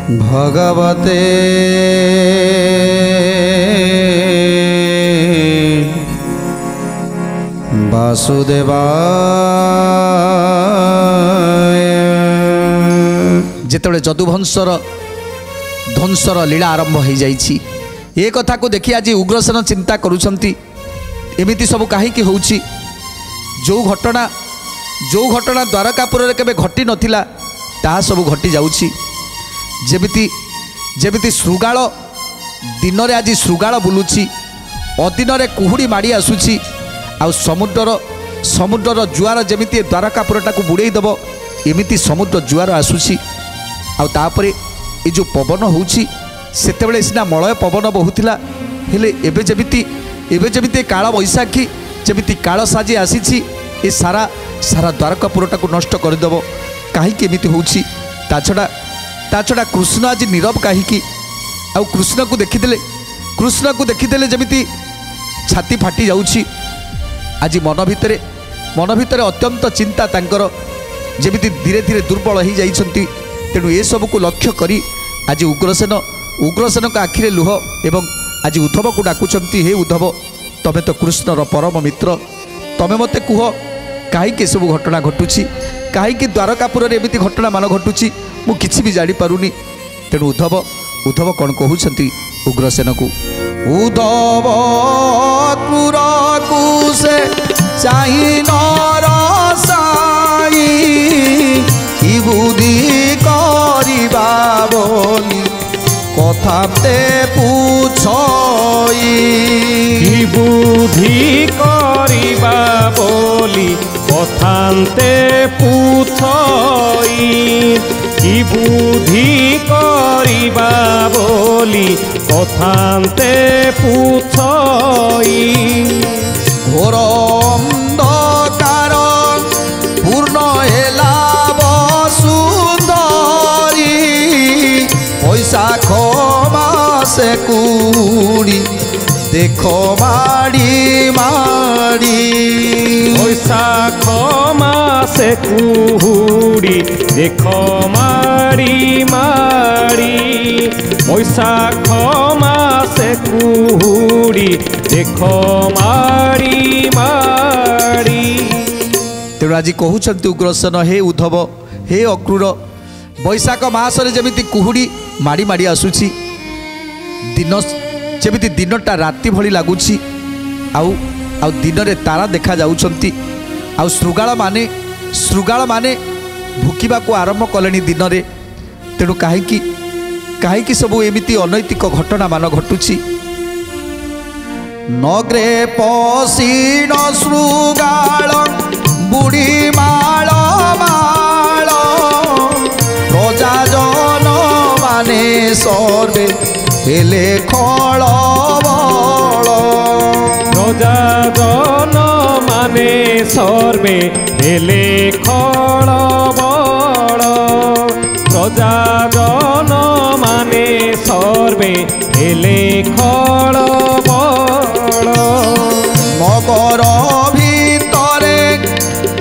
भगवते वासुदेवाय। जेतबेले जदुवंशर ध्वंसर लीला आरंभ हो जाइछि ए कथा को देखि आज उग्रसेन चिंता करूछंती एमिति सब काहीकि होउछि। जो घटना द्वारकापुर रे केबे घटी नथिला ताहा सब घटी जाउछि। जेमिति जेमिति श्रृगाल दिन रे आज श्रृगाल बुलुछि, अदिन रे कुहुड़ी माड़ी आसुछि, आ समुद्र जुआर जेमिति द्वारकापुरटा को बुड़ेई दब एमिति समुद्र जुआर आसुछि। आ तापरे ए जो पवन होउछि सेतेबेले सिना मलय पवन बहुथिला, हेले एबे जेमिति काल बैशाखी जेमिति काल साजी आसीछि ए सारा द्वारकापुरटा को नष्ट करदेव कहीं एमिति होउछि। ता छड़ा कृष्ण आज नीरव कहीं आ कृष्ण को देखिदेले जमिति छाती फाटी जाउछि। आज मन भितर अत्यंत चिंता तांकर जमिति धीरे धीरे दुर्बल हो जाइछंती। तेणु ए सब को लक्ष्य करी आज उग्रसेन का आखिरे लुह एवं आज उद्धव को डाकुचंती, हे उद्धव तमे तो कृष्णर परम मित्र, तमे मते कुह कहीं सब घटना घटुछि, कहीं द्वारकापुर एमती घटना मान घटुछि मु किछि भी जानी पारुनी। तेणु उद्धव कौन कहउछंती उग्रसेन को, उद्धव क्रूरकु से चाहि नरसाई कि बुद्धि करिबा बोली कथाते पूछई। कि बुद्धि करिबा बोली कथाते पूछई। कि बुद्धि करिबा बोली कथाते पूछई। घोर अंधकार पूर्ण हेला वसुंधरी बैशाख मासे कुड़ी देखो माड़ी माड़ी। बैशाख मासे कुहुड़ी देखो माड़ी माड़ी। बैशाख मासे कुहुड़ी देखो माड़ी माड़ी। तेणु आज कहउछंती उग्रसेन, हे उद्धव हे अक्रूर बैशाख मासरे जेमिति कुहुड़ी माड़ी माड़ी आसुछि, दिन जेमिति दिनटा राति भली लागुछि, आउ दिन रे तारा देखा जाउछंती, आउ श्रृगाल माने भुकिबा को आरंभ कलेनी दिन रे। तेणु काहीकि सब एमिति अनैतिक घटना मान घटुछि। नगरे पसीन श्रृगाल बुढ़ी माल माल प्रजा जन माने सर्वे हेले खल बल। प्रजा जन माने सर्वे हेले खल बल। प्रजा जन माने सर्वे हेले खल बल। नगर भितरे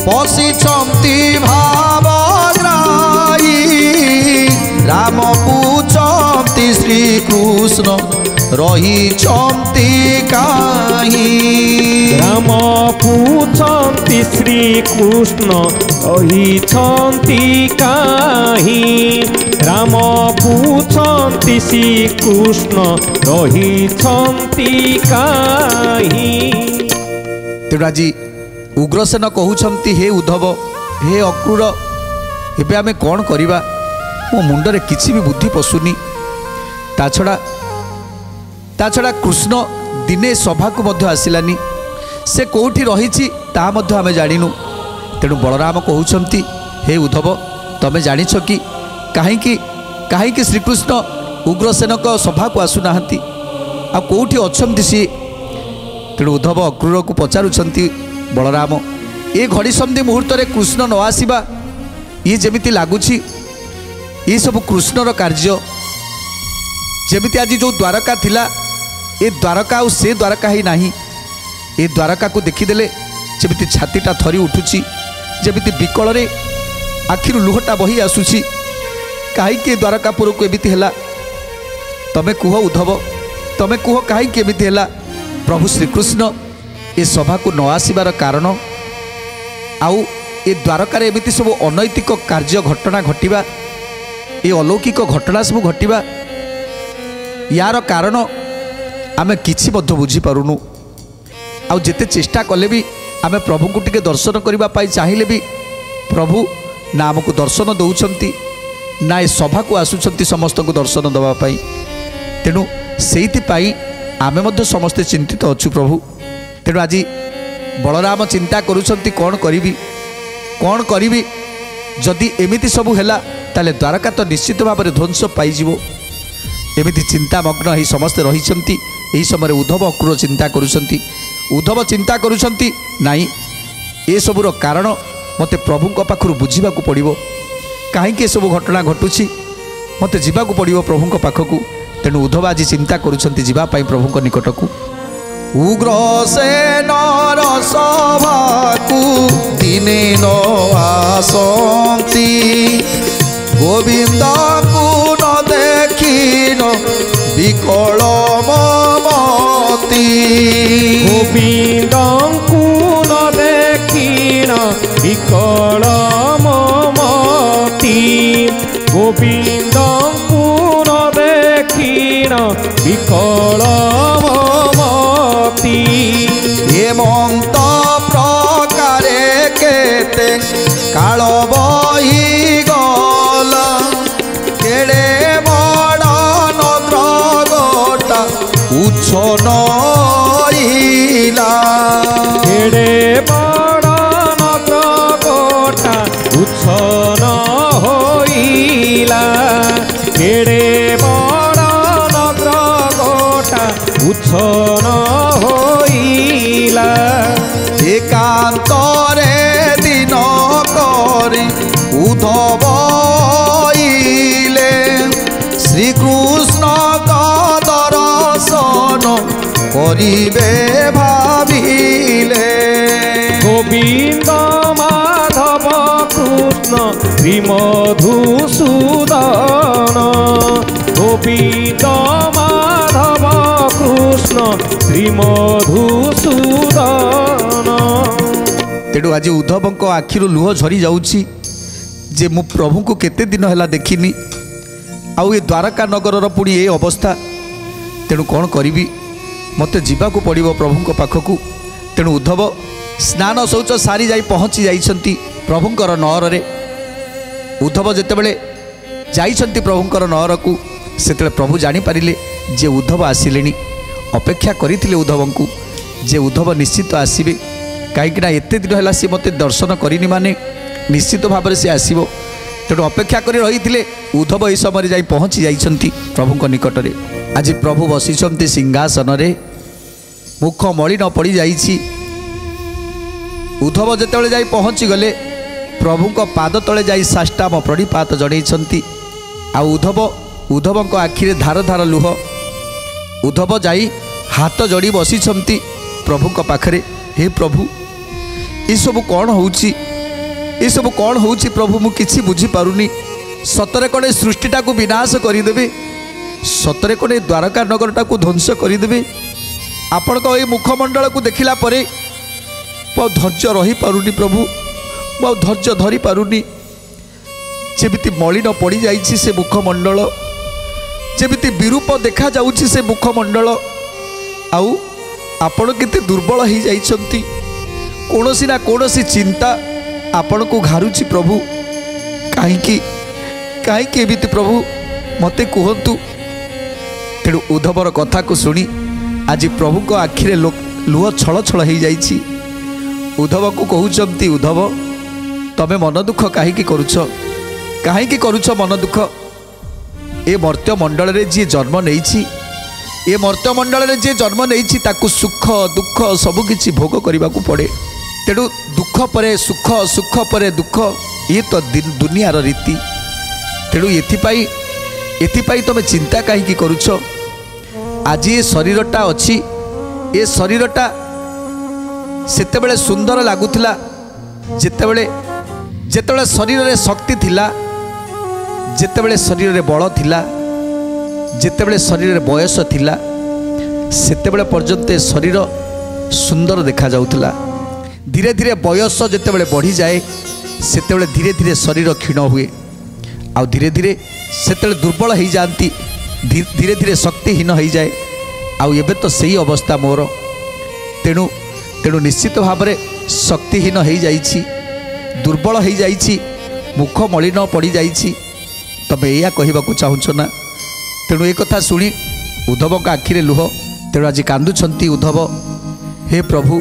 पशिछंती भावग्राही राम पूछंती श्रीकृष्ण रहिछंती काहीं। राम पूछंती श्रीकृष्ण रहिछंती काहीं। राम पूछंती श्रीकृष्ण रहिछंती काहीं। तेणु आज उग्रसेन कहउछंती, हे उद्धव हे अक्रूर एबे आमे कौन करिबा, मो मुंडरे किछि भी बुद्धि पशुनी। ता छड़ा कृष्ण दिने सभा को मध्य आसिलानी, से कोठी रहिछि ता मध्य आमे जानिनु। तेणु बलराम कहउछंती, हे उद्धव तमे जानिछ कि काहीकि श्रीकृष्ण उग्रसेन को सभा को आसुनाहांती, आ कोठी अछंती सी। तेणु उद्धव अक्रूर को पचारुछंती, बलराम ए घड़ी संधि मुहूर्त रे कृष्ण न आसीबा ये जेमिति लागुछि ये सब कृष्णर कार्य। जेमिति आज जो द्वारका थिला ए द्वारका आ से द्वारका ही नाही। ए द्वारका को देखिदेले जेमिति छातीटा थरी उठुछि, जेमिति बिकल रे आखिरु लुहटा बही आसुछि। कहीं द्वारकापुर को एमती है तमें कह उद्धव तमें कह कहीं एमती है प्रभु श्रीकृष्ण ए सभा को न आसबार कारण आउ ए द्वारकार एमती सब अनैतिक कार्य घटना घटवा ये अलौकिक घटना सब घटवा यार कारण आमे किछि मध्य बुझीपारुनु आउ जेते चेष्टा कले भी आमे प्रभु को टिके दर्शन करने चाहिए भी प्रभु ना आमको दर्शन दौरान ना ए सभा को आसुंच समस्त को दर्शन दवापाई तेणु से आमे मध्य समस्ते चिंतित अच्छु प्रभु तेणु आज बलराम चिंता करुछंती कौन करी जदि एमिति सबु हैला ताले द्वारका तो निश्चित भाव में ध्वंस पाइजिवो एमिति चिंतामग्न ही समस्ते रहिछंती। एही समय उद्धव अक्रूर चिंता करुछंती उद्धव चिंता करुछंती नाई ए सबुर कारण मते प्रभुଙ୍କ पाखरु बुझिबाकू पड़िबो काहेकि ए सब घटना घटुछि मते जिबाकू पड़िबो प्रभुଙ୍କ पाखकू तेणु उद्धव आज चिंता करुछंती जिबा पई प्रभुଙ୍କ निकटकू। उग्रसेन सभाकू दिने न आसंती गोविंद को न देखिन विकल ममती गोविंद को न देखिन विकल ममती गोविंद को न देखिन विकल ममती हेमंत प्रकारे केते काल बही गला केड़े बड़ नद्रगटा उच्छन केड़े बड़ नद्रगटा उच्छन होइला केड़े बड़ नद्रगटा उच्छन होइला एकांतरे दिन करी उद्धव आइले श्रीकृष्ण दर्शन करिबे भाविले गोविंद माधव कृष्ण श्रीमधुसूदन गोविंद माधव कृष्ण श्रीमधुसूदन। तेणु आज उद्धव आखिर लुह झरी जाऊँगी जे मु प्रभु को केते दिन है देखिनी आउ ये द्वारका नगर पुणी ये अवस्था तेणु कौन करी मत जावाक पड़ो प्रभु पाखक तेणु उद्धव स्नान शौच सारी जाई पहुँची जाइछंती प्रभुंकर नहर रे उद्धव जेतेबेले जाइछंती प्रभुंकर नहर को सेतेबेले प्रभु जानी पारिले जे उद्धव आसिलेनी अपेक्षा करिथिले उद्धव को जे उद्धव निश्चित आसीबे कहीं एत दिन है सी मत दर्शन करनी माने निश्चित भाव से आसो तेणु अपेक्षा कर रही उद्धव यह समय जाई पहुँची जाइछंती प्रभुंक निकट में। आज प्रभु बसिछंती सिंहासन रे मुख मलिन पड़ जाइछि उद्धव जेतेबेले जाई पहुँची गले प्रभुंक पाद तले जाई साष्टांग प्रणिपात जणैछंती आ उद्धवंक आखिरे धार धार लुह उद्धव जाई हाथ जोड़ी बसिछंती प्रभुंक पाखरे हे प्रभु ये सब कौन होउछि ये सब कौन होउछि प्रभु मु किछि बुझी पारुनी सतरे कोने सृष्टिटा को विनाश करिदेबे सतरे कोने द्वारका नगरटा को ध्वंस करिदेबे आपण को ए मुखमंडल को देखिला परे मो धैर्य रही पारुनी प्रभु मो धैर्य धरी पारुनी जेमिति मलिन पड़ी जाइछि से मुखमंडल जेमिति विरूप देखा जाउछि से मुखमंडल आउ आपण केते दुर्बल हो जाइछंती कोनोसी ना कोनोसी चिंता आपण को घारुछि प्रभु कहीं एमती प्रभु मते कहतु तेणु उद्धवर कथा को शुणी आज प्रभु को आखिरे लुह छल छल हो जाइछि उद्धव को कहउचंती उद्धव तमे मन दुख कहीं करुछ मन दुख ए मर्त्य मंडल रे जी जन्म नहीं ये मर्त्यमंडल में जे जन्म नहीं ताकू सुख दुख सबकि भोग करने को पड़े तेणु दुख परे सुख सुख परे दुख ये तो दुनियार रीति तेणु एथिपाई तुम चिंता कहीं करुछ आज ये शरीरटा अच्छी ये शरीरटा सेतेबेले सुंदर लगुला जेतेबेले शरीर रे शक्ति थिला ଯେତେବେଳେ ଶରୀରରେ ବଳ ଥିଲା, ଯେତେବେଳେ ଶରୀରରେ ବୟସ ଥିଲା, ସେତେବେଳେ ପର୍ଯ୍ୟନ୍ତ ଶରୀର ସୁନ୍ଦର ଦେଖାଯାଉଥିଲା। ଧୀରେ ଧୀରେ ବୟସ ଯେତେବେଳେ ବଢ଼ିଯାଏ, ସେତେବେଳେ ଧୀରେ ଧୀରେ ଶରୀର କ୍ଷୀଣ ହୁଏ, ଆଉ ଧୀରେ ଧୀରେ ସେତେବେଳେ ଦୁର୍ବଳ ହେଇଯାଆନ୍ତି, ଧୀରେ ଧୀରେ ଶକ୍ତିହୀନ ହେଇଯାଏ। ଆଉ ଏବେ ତ ସେଇ ଅବସ୍ଥା ମୋର। ତେଣୁ ତେଣୁ ନିଶ୍ଚିତ ଭାବରେ ଶକ୍ତିହୀନ ହେଇଯାଇଛି, ଦୁର୍ବଳ ହେଇଯାଇଛି, ମୁଖ ମଳିନ ପଡ଼ିଯାଇଛି। ତମେ ଏଇଆ କହିବାକୁ ଚାହୁଁଛ ନା? ତେଣୁ ଏ କଥା ଶୁଣି ଉଦ୍ଧବଙ୍କ ଆଖିରେ ଲୁହ। ତେଣୁ ଆଜି କାନ୍ଦୁଛନ୍ତି ଉଦ୍ଧବ। ହେ ପ୍ରଭୁ,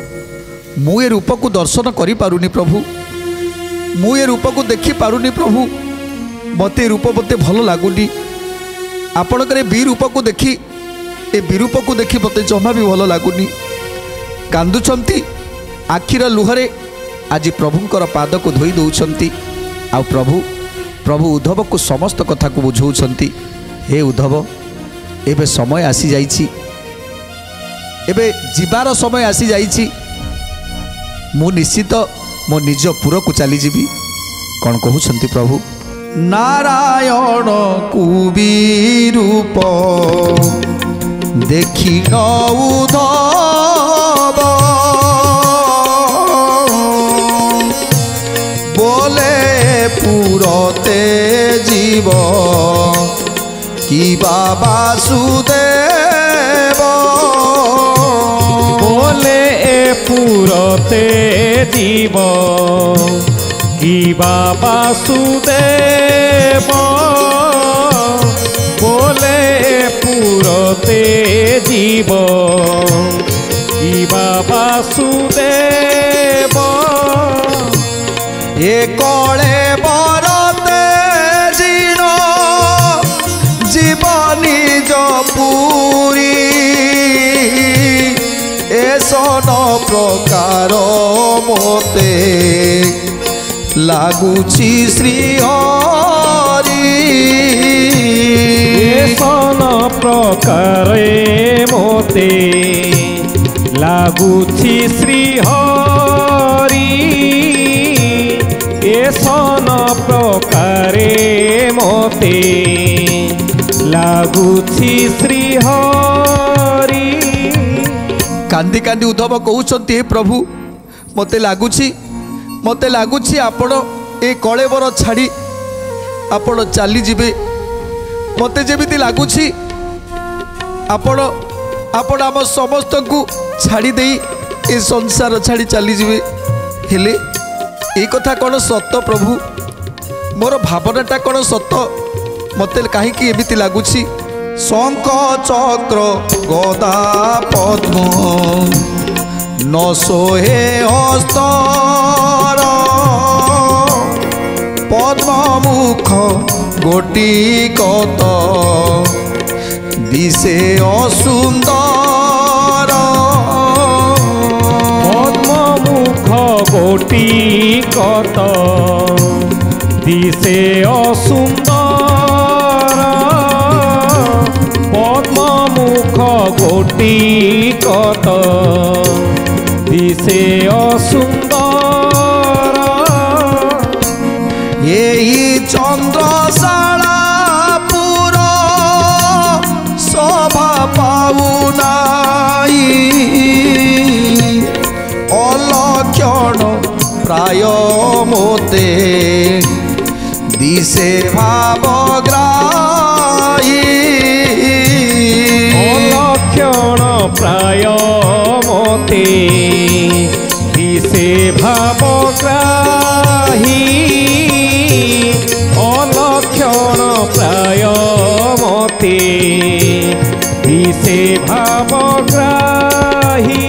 ମୁଁ ଏ ରୂପକୁ ଦର୍ଶନ କରିପାରୁନି ପ୍ରଭୁ, ମୁଁ ଏ ରୂପକୁ ଦେଖିପାରୁନି ପ୍ରଭୁ, ମୋତେ ଏ ରୂପ ମୋତେ ଭଲ ଲାଗୁନି। ଆପଣଙ୍କର ବିରୂପକୁ ଦେଖି, ଏ ବିରୂପକୁ ଦେଖି ମୋତେ ଜମା ବି ଭଲ ଲାଗୁନି। କାନ୍ଦୁଛନ୍ତି, ଆଖିର ଲୁହରେ ଆଜି ପ୍ରଭୁଙ୍କର ପାଦକୁ ଧୋଇ ଦେଉଛନ୍ତି। ଆଉ ପ୍ରଭୁ ଉଦ୍ଧବକୁ ସମସ୍ତ କଥାକୁ ବୁଝାଉଛନ୍ତି। ହେ ଉଦ୍ଧବ, ଏବେ ସମୟ ଆସିଯାଇଛି, ଏବେ ଯିବାର ସମୟ ଆସିଯାଇଛି। ମୁଁ ନିଶ୍ଚିତ ମୋ ନିଜ ପୁରକୁ ଚାଲିଯିବି। କ'ଣ କହୁଛନ୍ତି ପ୍ରଭୁ? ନାରାୟଣ କୁବିରୂପ ଦେଖିନ ଉଦ୍ଧବ, ବୋଲେ পুরতে জীব কিবা বাসুদেব, বলে পুরতে জীব কিবা বাসুদেব, বলে পুরতে জীব কিবা বাসুদেব, এ কলে বরতে জিন জীবনী পুরী, এসন প্রকার মতে লাগুছি শ্রীহরি, এসন প্রকারে মতে লাগুছি শ্রীহরি, এসন প্রকারে মতে লাগুছি শ্রীহরি। କାନ୍ଦି କାନ୍ଦି ଉଦ୍ଧବ କହୁଛନ୍ତି, ହେ ପ୍ରଭୁ, ମୋତେ ଲାଗୁଛି ଆପଣ ଏ କଳେବର ଛାଡ଼ି ଆପଣ ଚାଲିଯିବେ। ମୋତେ ଯେମିତି ଲାଗୁଛି ଆପଣ ଆମ ସମସ୍ତଙ୍କୁ ଛାଡ଼ି ଦେଇ ଏ ସଂସାର ଛାଡ଼ି ଚାଲିଯିବେ। ହେଲେ ଏ କଥା କ'ଣ ସତ ପ୍ରଭୁ? ମୋର ଭାବନାଟା କ'ଣ ସତ? ମୋତେ କାହିଁକି ଏମିତି ଲାଗୁଛି? শঙ্খ চক্র গদা পদ্ম ন সোহে হস্তর, পদ্ম মুখ গোটি কত দিশে অসুন্দর, পদ্ম মুখ গোটি কত দিশে অসুন্দর, পদ্ম মুখ গোটি কত দিশে অসুন্দর, এই চন্দ্রশালা পুর শোভা পাউ নাই, অলক্ষণ প্রায় মতে দিশে ভাবগ্রাহী, অলক্ষণ প্রায় মতে দিশে ভাবগ্রাহী, অলক্ষণ প্রায় মতে দিশে ভাবগ্রাহী।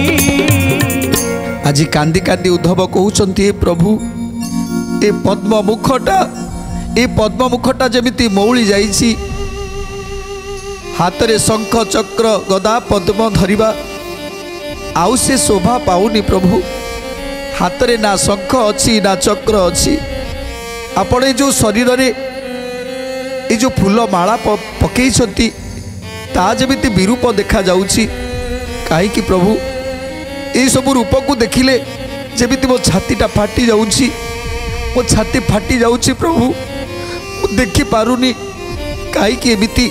ଆଜି କାନ୍ଦି କାନ୍ଦି ଉଦ୍ଧବ କହୁଛନ୍ତି, ହେ ପ୍ରଭୁ, ଏ ପଦ୍ମମୁଖଟା ଯେମିତି ମଉଳି ଯାଇଛି, ହାତରେ ଶଙ୍ଖ ଚକ୍ର ଗଦା ପଦ୍ମ ଧରିବା ଆଉ ସେ ଶୋଭା ପାଉନି ପ୍ରଭୁ। ହାତରେ ନା ଶଙ୍ଖ ଅଛି ନା ଚକ୍ର ଅଛି। ଆପଣ ଏ ଯେଉଁ ଶରୀରରେ ଏ ଯେଉଁ ଫୁଲ ମାଳା ପକେଇଛନ୍ତି, ତାହା ଯେମିତି ବିରୂପ ଦେଖାଯାଉଛି। କାହିଁକି ପ୍ରଭୁ? ଏସବୁ ରୂପକୁ ଦେଖିଲେ ଯେମିତି ମୋ ଛାତିଟା ଫାଟି ଯାଉଛି, ମୋ ଛାତି ଫାଟି ଯାଉଛି ପ୍ରଭୁ। ମୁଁ देखी पारुनी कहीं एमती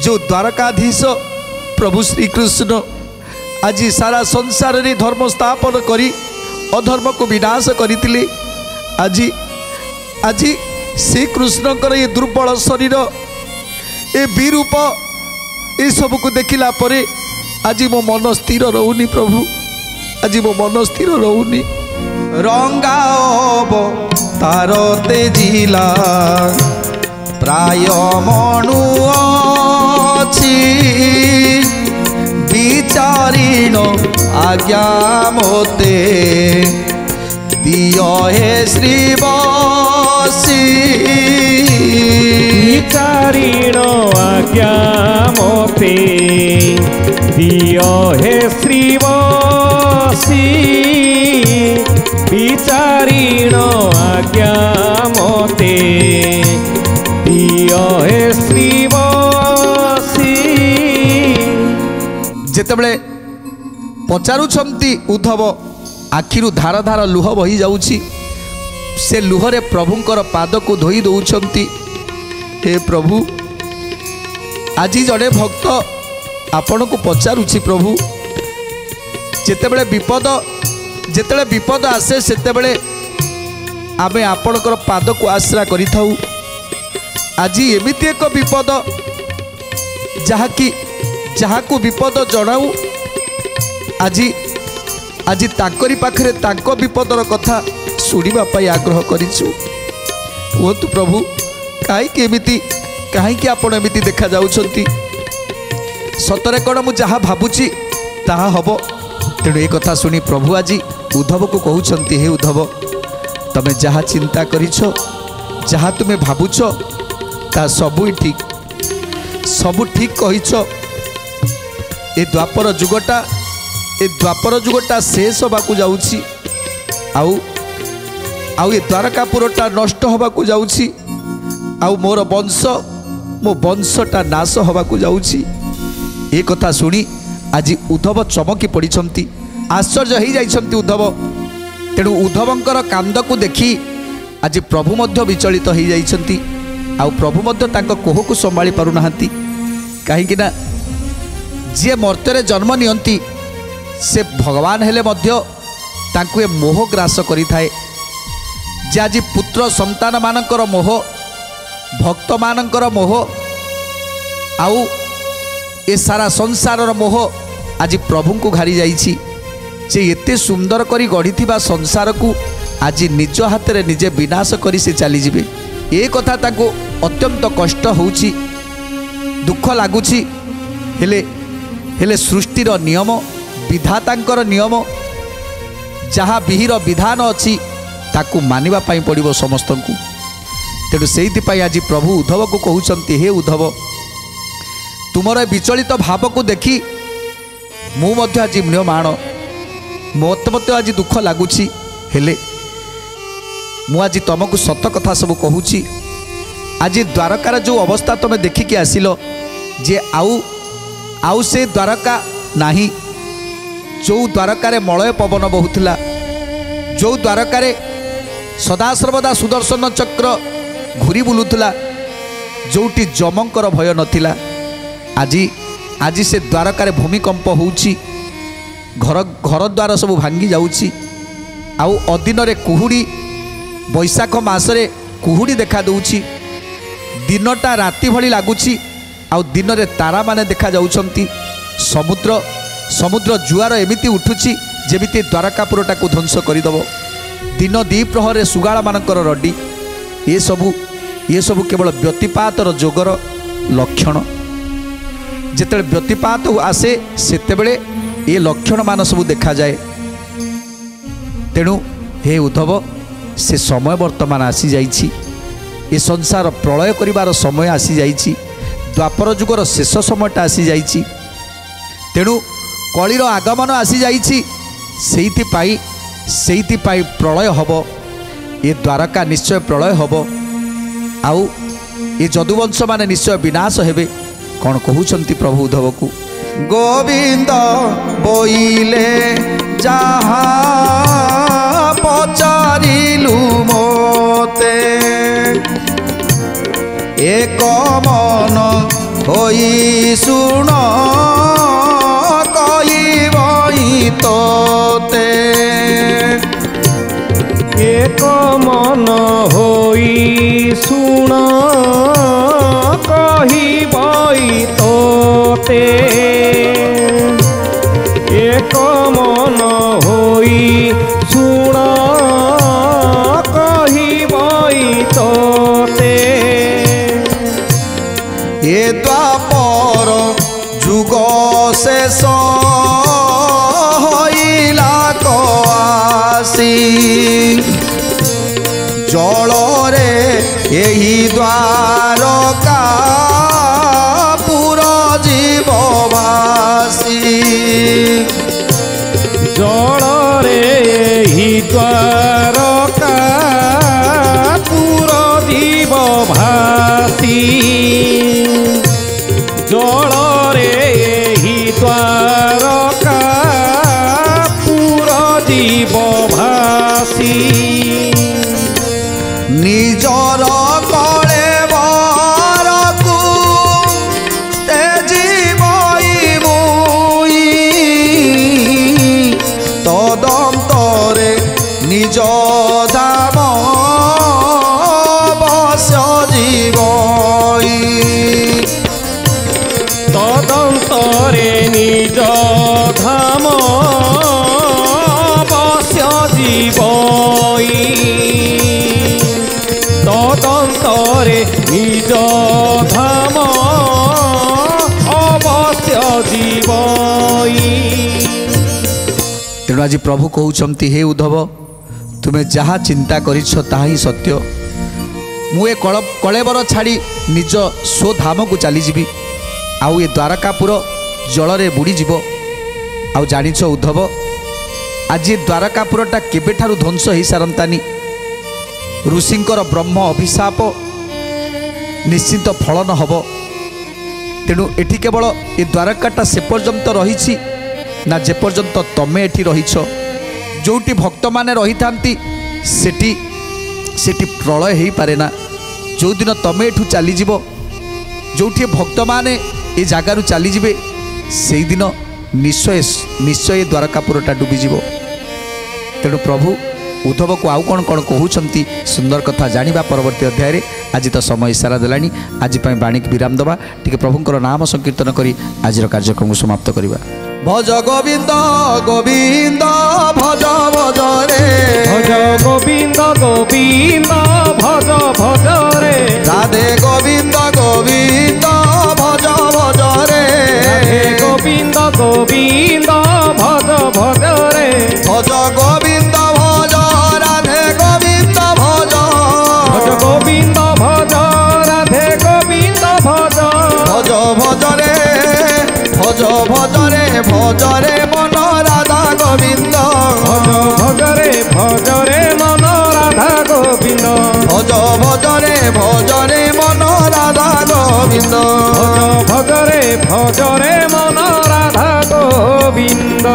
जो द्वारकाधीश प्रभु श्रीकृष्ण आज सारा संसार रे धर्म स्थापन करी अधर्म को विनाश करते आज आज श्री कृष्णकर ये दुर्बल शरीर ए विरूप ये सब को देखला परे आज मो मन स्थिर रहूनी प्रभु आज मो मन स्थिर रहूनी रंगा तार तेजिला प्राय मनु अछि विचारीण आज्ञा मोते दियो हे श्रीवासी विचारीण आज्ञा मोते दियो हे श्रीवासी विचारीण आज्ञा मोते दियो हे श्रीवासी। जेतेबेले पचारुछंती उद्धव आखिरु धार धार लुह बही जाउछि से लुहरे प्रभुंकर पाद को धोई दौछंती हे प्रभु आज जड़े भक्त आपण को पचारुछि प्रभु जेतेबेले विपद आसे सेतेबेले आमे आपणकर पाद को आश्रा करिथाउ आज एमिति एक विपद जहाकू विपद जनाऊ आज आज ताकरी पाखरे ताको विपदर कथा शुणिबा पाई आग्रह करिछु कहतु प्रभु कहीं आपण एमिति देखा जाउछंती सतरे कण मु जहा भाबुची ताहा हबो तेणु ए कथा शुणी प्रभु आज उद्धव को कहउछंती हे उद्धव तमे जहा चिंता करिछो जहा तुमे भाबुछ ता सबु ठीक कहिछो ए द्वापर जुगटा शेष होबाकू जाउछि आउ ए द्वारकापुरटा नष्ट होबाकू जाउछि आउ मोर मो वंशटा नाश होबाकू जाउछि ए कथा शुणी आज उद्धव चमकी पड़िछंती आश्चर्य हो जाइछंती उद्धव तेणु उद्धवंकर कांद को देखी आज प्रभु मध्य विचलित हो जाइछंती आउ प्रभु मध्य तांको कोह को संभाली पारु नाहांती काहेकि ना जे मर्त्य जन्म नियंती से भगवान हेले मध्य तांको ए मोह ग्रास करि थाए जे आज पुत्र संतान मानकर मोह भक्त मानकर मोह आउ ए सारा संसार मोह आज प्रभु को घारी जाइछि जे एते सुंदर करी गढ़ी संसार को आज निज हाथ रे निजे विनाश करी से चली जिबे ए कथा ताको अत्यंत कष्ट होउछि दुख लागुछि हेले सृष्टिर नियम विधातांकर नियम जहाँ विहिर विधान अच्छी ताकू मानिबा पाई पड़िबो समस्त को तेणु से आज प्रभु उद्धव को कहउछंती हे उद्धव तुमर विचलित भाव को देखी मु मध्य आज म्रियमाण मत आज दुख लगुच हेले मु आज तुमको सत कथा सब कहूँ आज द्वारकार जो अवस्था तुम देखिकी आसिल जे आउ से द्वारका नाही जो द्वारकार मलय पवन बहुला जो द्वारकार सदासर्वदा सुदर्शन चक्र घूरी बुलूला जोटी जमंकर भय नथिला आज से द्वारकार भूमिकंप होउछि घर घर द्वार सब भांगी जाउछि आउ अदिन रे कुहुड़ी बैशाख मासरे कुहुड़ी देखा दउछि दिनटा राति भली लागुछि आउ दिन रे तारा माने देखा जाउछंती समुद्र जुआर एमिति उठुछि जेमिति द्वारकापुरटा को ध्वंस करिदबो दिन द्विप्रहरे सुगाळ मानकर रड्डी ये सबु केवल व्यतिपातर जोगर लक्षण जेतेबेले व्यतिपात आसे सेतेबेले ये लक्षण मान सब देखा जाए तेणु हे उद्धव से समय वर्तमान आसी जाइछि ये संसार प्रलय करिवार समय आसी जाइछि द्वापर जुगर शेष समयटा आसी जाइछि तेणु कलिर आगमन आसी जाइछि सेइथिपाई प्रलय हब ये द्वारका निश्चय प्रलय हब आउ ये जदुवंश माने निश्चय विनाश हेबे कौन कहउछंती प्रभु उद्धव को गोविंद बोइले जहा पचारिलु मोते ଏକ ମନ ହୋଇ ଶୁଣ କହିବଇ ତୋତେ ଏକ ମନ ହୋଇ ଶୁଣ କହିବଇ ତୋତେ ଏକ ମନ ହୋଇ ଶୁଣ କହିବଇ ତୋତେ ଏ ଦ୍ୱାପର ଯୁଗ ଶେଷ ହଇଲା କଆସି ଜଳରେ ଏହି ଦ୍ୱାରକା ପୁର ଯିବ ଭାସି ଜଳରେ ଏହି ଦ୍ୱାରକା ପୁର ଯିବ ଭାସି ଜଳରେ ଏହି ଦ୍ୱାରକା ପୁର ଯିବ ଭାସି ନିଜର କଳେ ବରକୁ ତେଜିବଇ ମୁଇ ତଦନ୍ତରେ ନିଜ ଧାମ ବସ୍ୟ ଯିବଇ ତଦନ୍ତରେ ନିଜ ଧାମ ବସ୍ୟ ଯିବଇ ତଦନ୍ତରେ ନିଜ ଧାମ ଅବଶ୍ୟ ଯିବଇ। ତେଣୁ ଆଜି ପ୍ରଭୁ କହୁଛନ୍ତି ହେ ଉଦ୍ଧବ ତୁମେ ଯାହା ଚିନ୍ତା କରିଛ ତାହା ହିଁ ସତ୍ୟ। ମୁଁ ଏ କଳେବର ଛାଡ଼ି ନିଜ ସ୍ୱଧାମକୁ ଚାଲିଯିବି ଆଉ ଏ ଦ୍ୱାରକାପୁର ଜଳରେ ବୁଡ଼ିଯିବ। ଆଉ ଜାଣିଛ ଉଦ୍ଧବ ଆଜି ଦ୍ୱାରକାପୁରଟା କେବେଠାରୁ ଧ୍ୱଂସ ହୋଇସାରନ୍ତାନି। ଋଷିଙ୍କର ବ୍ରହ୍ମ ଅଭିଶାପ ନିଶ୍ଚିତ ଫଳନ ହେବ। ତେଣୁ ଏଠି କେବଳ ଏ ଦ୍ୱାରକାଟା ସେ ପର୍ଯ୍ୟନ୍ତ ରହିଛି ନା ଯେ ପର୍ଯ୍ୟନ୍ତ ତମେ ଏଠି ରହିଛ। ଯେଉଁଠି ଭକ୍ତମାନେ ରହିଥାନ୍ତି ସେଠି ପ୍ରଳୟ ହୋଇପାରେ ନା। ଯେଉଁଦିନ ତମେ ଏଠୁ ଚାଲିଯିବ ଯେଉଁଠି ଭକ୍ତମାନେ ଏ ଜାଗାରୁ ଚାଲିଯିବେ ସେଇଦିନ ନିଶ୍ଚୟ ଏ ଦ୍ୱାରକାପୁରଟା ଡୁବିଯିବ। ତେଣୁ ପ୍ରଭୁ ଉଦ୍ଧବକୁ ଆଉ କ'ଣ କ'ଣ କହୁଛନ୍ତି ସୁନ୍ଦର କଥା ଜାଣିବା ପରବର୍ତ୍ତୀ ଅଧ୍ୟାୟରେ। ଆଜି ତ ସମୟ ଇସାରା ଦେଲାଣି। ଆଜି ପାଇଁ ବାଣୀକି ବିରାମ ଦେବା। ଟିକେ ପ୍ରଭୁଙ୍କର ନାମ ସଂକୀର୍ତ୍ତନ କରି ଆଜିର କାର୍ଯ୍ୟକ୍ରମକୁ ସମାପ୍ତ କରିବା। ଭଜ ଗୋବିନ୍ଦ ଗୋବିନ୍ଦ ଭଜ ଭଜ ରେ ଭଜ ଗୋବିନ୍ଦ ଗୋବିନ୍ଦ ଭଜ ଭଜ ରେ ରାଧେ ଗୋବିନ୍ଦ ଗୋବିନ୍ଦ ଭଜ ଭଜ ରେ ରାଧେ ଗୋବିନ୍ଦ ଗୋବିନ୍ଦ ଭଜ ଭଜ ରେ ଭଜ ଗୋବିନ୍ଦ ଭଜ ରାଧେ ଗୋବିନ୍ଦ ଭଜ ଭଜ ଗୋବିନ୍ଦ ଭଜ ରାଧେ ଗୋବିନ୍ଦ ଭଜ ଭଜ ଭଜରେ ଭଜ ଭଜରେ ଭଜରେ ମନ ରାଧା ଗୋବିନ୍ଦ ଭଜ ଭଜରେ ଭଜରେ ମନ ରାଧା ଗୋବିନ୍ଦ ଭଜ ଭଜରେ ଭଜରେ ମନ ରାଧା ଗୋବିନ୍ଦ ଭଜ ଭଜରେ ଭଜରେ ମନ ରାଧା ଗୋବିନ୍ଦ।